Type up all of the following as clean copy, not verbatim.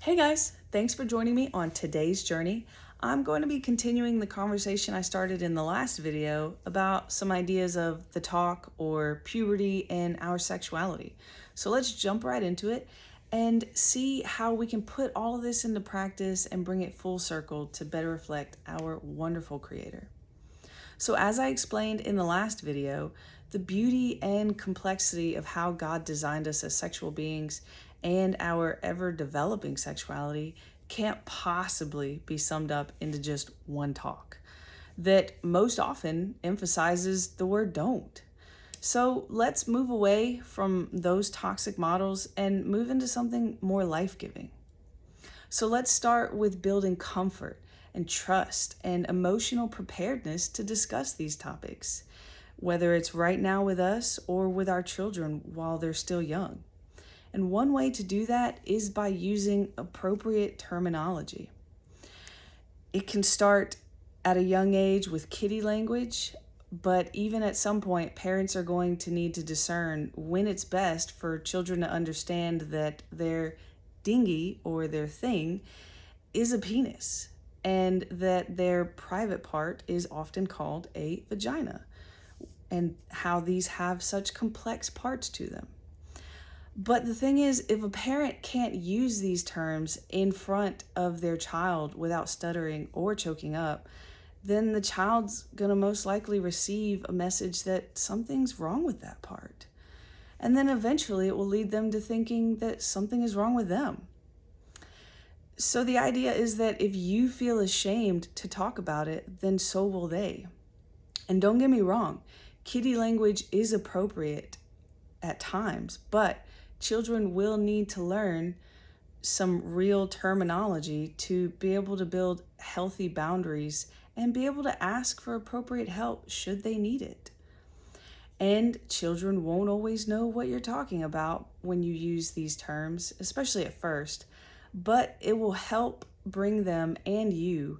Hey guys, thanks for joining me on today's journey. I'm going to be continuing the conversation I started in the last video about some ideas of the talk or puberty and our sexuality. So let's jump right into it and see how we can put all of this into practice and bring it full circle to better reflect our wonderful Creator. So as I explained in the last video, the beauty and complexity of how God designed us as sexual beings and our ever-developing sexuality can't possibly be summed up into just one talk that most often emphasizes the word don't. So let's move away from those toxic models and move into something more life-giving. So let's start with building comfort and trust and emotional preparedness to discuss these topics, whether it's right now with us or with our children while they're still young. And one way to do that is by using appropriate terminology. It can start at a young age with kiddie language, but even at some point, parents are going to need to discern when it's best for children to understand that their dinghy or their thing is a penis and that their private part is often called a vagina, and how these have such complex parts to them. But the thing is, if a parent can't use these terms in front of their child without stuttering or choking up, then the child's gonna most likely receive a message that something's wrong with that part. And then eventually it will lead them to thinking that something is wrong with them. So the idea is that if you feel ashamed to talk about it, then so will they. And don't get me wrong, kiddie language is appropriate at times, but children will need to learn some real terminology to be able to build healthy boundaries and be able to ask for appropriate help should they need it. And children won't always know what you're talking about when you use these terms, especially at first, but it will help bring them and you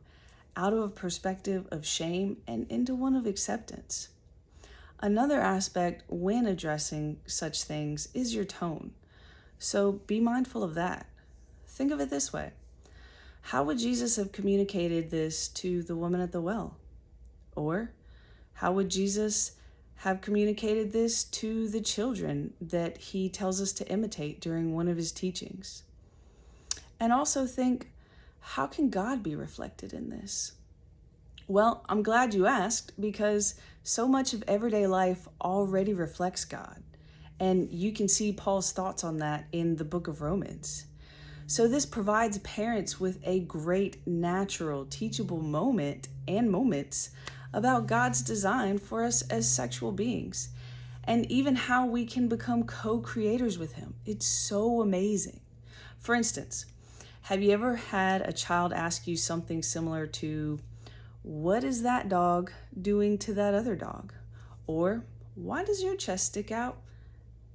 out of a perspective of shame and into one of acceptance. Another aspect when addressing such things is your tone. So be mindful of that. Think of it this way. How would Jesus have communicated this to the woman at the well? Or how would Jesus have communicated this to the children that he tells us to imitate during one of his teachings? And also think, how can God be reflected in this? Well, I'm glad you asked, because so much of everyday life already reflects God. And you can see Paul's thoughts on that in the book of Romans. So this provides parents with a great natural teachable moment and moments about God's design for us as sexual beings, and even how we can become co-creators with him. It's so amazing. For instance, have you ever had a child ask you something similar to, what is that dog doing to that other dog? Or, why does your chest stick out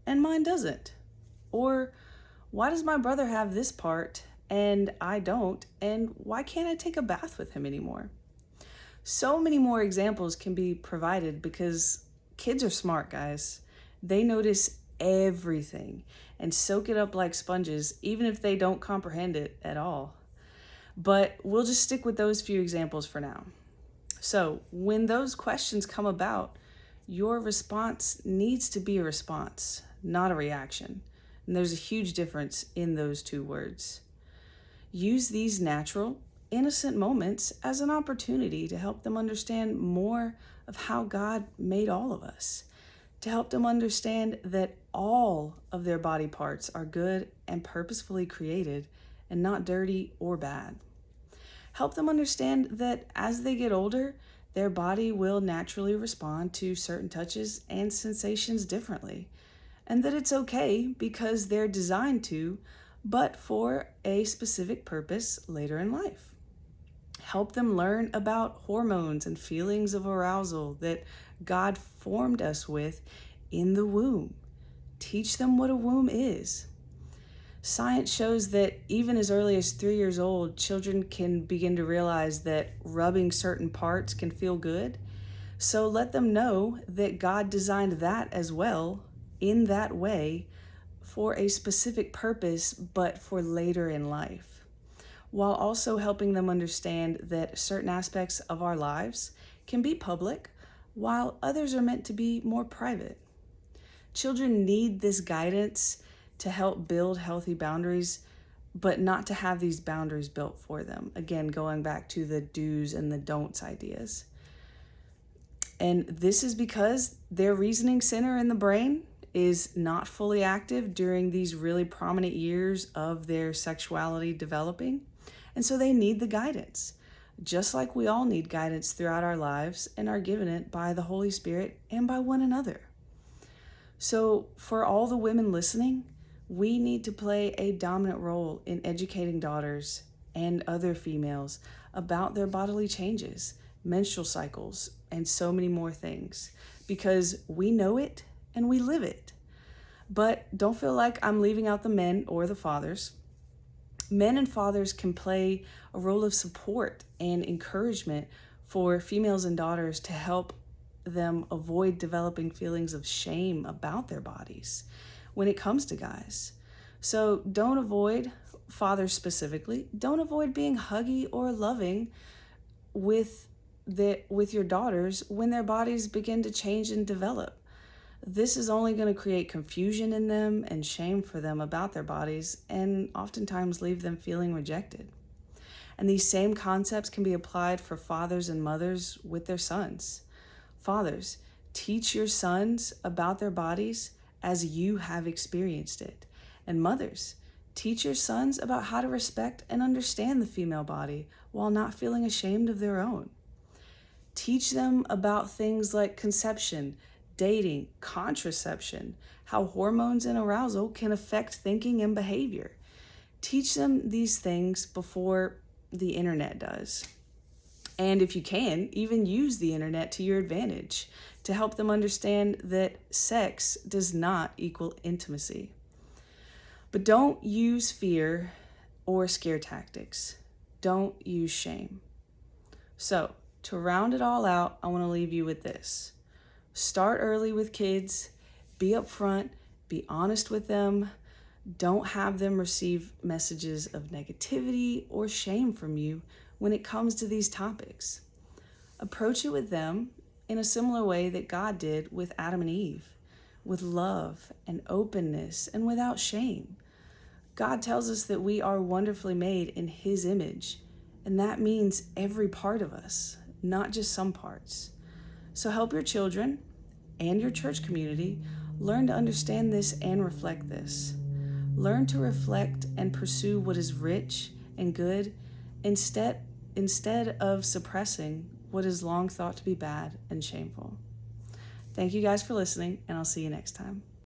and mine doesn't? Or, why does my brother have this part and I don't? And why can't I take a bath with him anymore? So many more examples can be provided because kids are smart, guys. They notice everything and soak it up like sponges, even if they don't comprehend it at all. But we'll just stick with those few examples for now. So when those questions come about, your response needs to be a response, not a reaction. And there's a huge difference in those two words. Use these natural, innocent moments as an opportunity to help them understand more of how God made all of us, to help them understand that all of their body parts are good and purposefully created and not dirty or bad. Help them understand that as they get older, their body will naturally respond to certain touches and sensations differently, and that it's okay because they're designed to, but for a specific purpose later in life. Help them learn about hormones and feelings of arousal that God formed us with in the womb. Teach them what a womb is. Science shows that even as early as 3 years old, children can begin to realize that rubbing certain parts can feel good. So let them know that God designed that as well in that way for a specific purpose, but for later in life. while also helping them understand that certain aspects of our lives can be public, while others are meant to be more private. Children need this guidance to help build healthy boundaries, but not to have these boundaries built for them. Again, going back to the do's and the don'ts ideas. And this is because their reasoning center in the brain is not fully active during these really prominent years of their sexuality developing. And so they need the guidance, just like we all need guidance throughout our lives and are given it by the Holy Spirit and by one another. So for all the women listening, we need to play a dominant role in educating daughters and other females about their bodily changes, menstrual cycles, and so many more things, because we know it and we live it. But don't feel like I'm leaving out the men or the fathers. Men and fathers can play a role of support and encouragement for females and daughters to help them avoid developing feelings of shame about their bodies when it comes to guys. So don't avoid, fathers specifically, don't avoid being huggy or loving with your daughters when their bodies begin to change and develop. This is only going to create confusion in them and shame for them about their bodies, and oftentimes leave them feeling rejected. And these same concepts can be applied for fathers and mothers with their sons. Fathers, teach your sons about their bodies as you have experienced it. And mothers, teach your sons about how to respect and understand the female body while not feeling ashamed of their own. Teach them about things like conception, dating, contraception, how hormones and arousal can affect thinking and behavior. Teach them these things before the internet does. And if you can, even use the internet to your advantage to help them understand that sex does not equal intimacy. But don't use fear or scare tactics. Don't use shame. So, to round it all out, I want to leave you with this. Start early with kids, be upfront, be honest with them. Don't have them receive messages of negativity or shame from you when it comes to these topics. Approach it with them in a similar way that God did with Adam and Eve, with love and openness and without shame. God tells us that we are wonderfully made in His image, and that means every part of us, not just some parts. So help your children and your church community learn to understand this and reflect this. Learn to reflect and pursue what is rich and good instead of suppressing what is long thought to be bad and shameful. Thank you guys for listening, and I'll see you next time.